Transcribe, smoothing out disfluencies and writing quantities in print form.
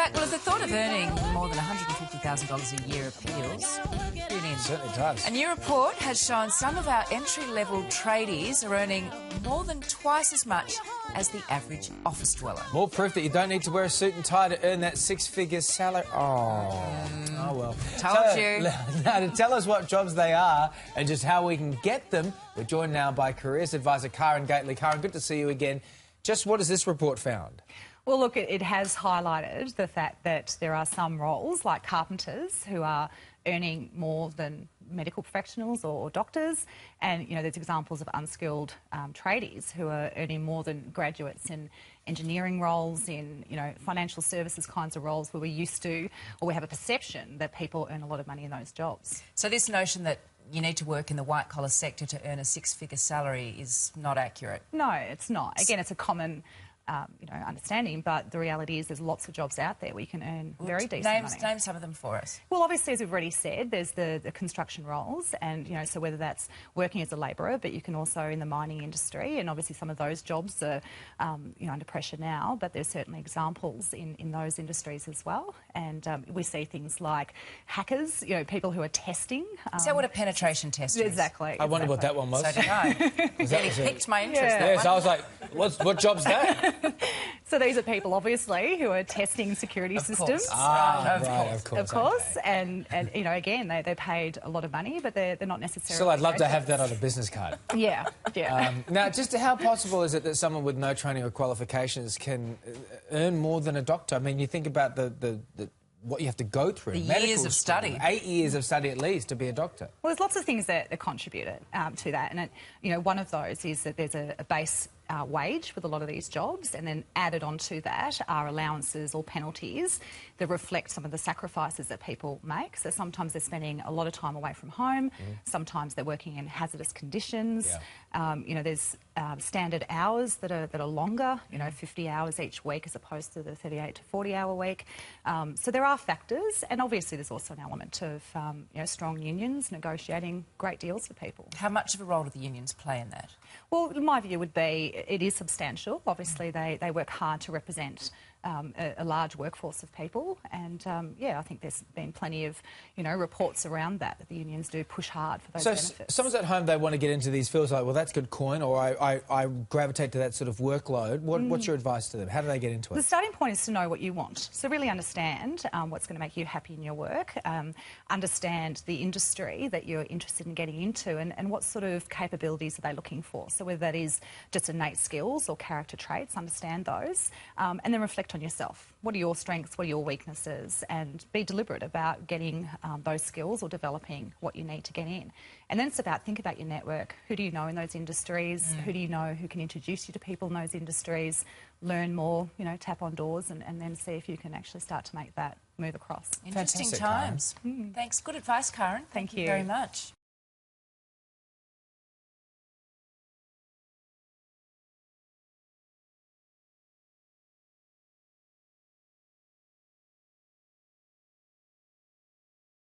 fact, well, if the thought of earning more than $150,000 a year appeals, tune in. It certainly does. A new report has shown some of our entry-level tradies are earning more than twice as much as the average office dweller. More proof that you don't need to wear a suit and tie to earn that six-figure salary. Oh well. Told you. Now, to tell us what jobs they are and just how we can get them, we're joined now by careers advisor Karen Gately. Karen, good to see you again. Just what has this report found? Well, look, it has highlighted the fact that there are some roles, like carpenters, who are earning more than medical professionals or doctors. And, you know, there's examples of unskilled tradies who are earning more than graduates in engineering roles, in, you know, financial services kinds of roles where we're used to, or we have a perception that people earn a lot of money in those jobs. So this notion that you need to work in the white-collar sector to earn a six-figure salary is not accurate? No, it's not. Again, it's a common understanding, but the reality is there's lots of jobs out there where you can earn very decent money. Name some of them for us. Well, obviously, as we've already said, there's the construction roles, and, you know, so whether that's working as a labourer, but you can also in the mining industry, and obviously some of those jobs are, you know, under pressure now, but there's certainly examples in those industries as well. And we see things like hackers, you know, people who are testing. Is that what a penetration test is? Exactly. I wonder what that one was. So did I. Really piqued my interest. Yeah. That Yes, one. I was like, what job's that? So these are people, obviously, who are testing security systems. Of Of course, and you know, again, they're paid a lot of money, but they're not necessarily. Still, I'd love to have graduates. that on a business card. Yeah, yeah. Now, just how possible is it that someone with no training or qualifications can earn more than a doctor? I mean, you think about the what you have to go through. The medical years of school, study. 8 years of study at least to be a doctor. Well, there's lots of things that contributed to that, and you know, one of those is that there's a base wage with a lot of these jobs, and then added onto that are allowances or penalties that reflect some of the sacrifices that people make. So sometimes they're spending a lot of time away from home, sometimes they're working in hazardous conditions. Yeah. You know, there's standard hours that are longer, you know, 50 hours each week as opposed to the 38 to 40-hour week. So there are factors, and obviously there's also an element of you know, strong unions negotiating great deals for people. How much of a role do the unions play in that? Well, my view would be it is substantial. Obviously, they work hard to represent a large workforce of people, and yeah, I think there's been plenty of, you know, reports around that the unions do push hard for those benefits. Someone's at home, they want to get into these fields, like, well, that's good coin, or I gravitate to that sort of workload. What's your advice to them? How do they get into it? The starting point is to know what you want. So really understand what's going to make you happy in your work, understand the industry that you're interested in getting into, and what sort of capabilities are they looking for. So whether that is just innate skills or character traits, understand those, and then reflect on yourself. What are your strengths? What are your weaknesses? And be deliberate about getting those skills or developing what you need to get in. And then it's about, think about your network. Who do you know in those industries? Who do you know who can introduce you to people in those industries? Learn more, you know, tap on doors, and then see if you can actually start to make that move across. Interesting Fantastic, times. Thanks. Good advice, Karen. Thank you very much.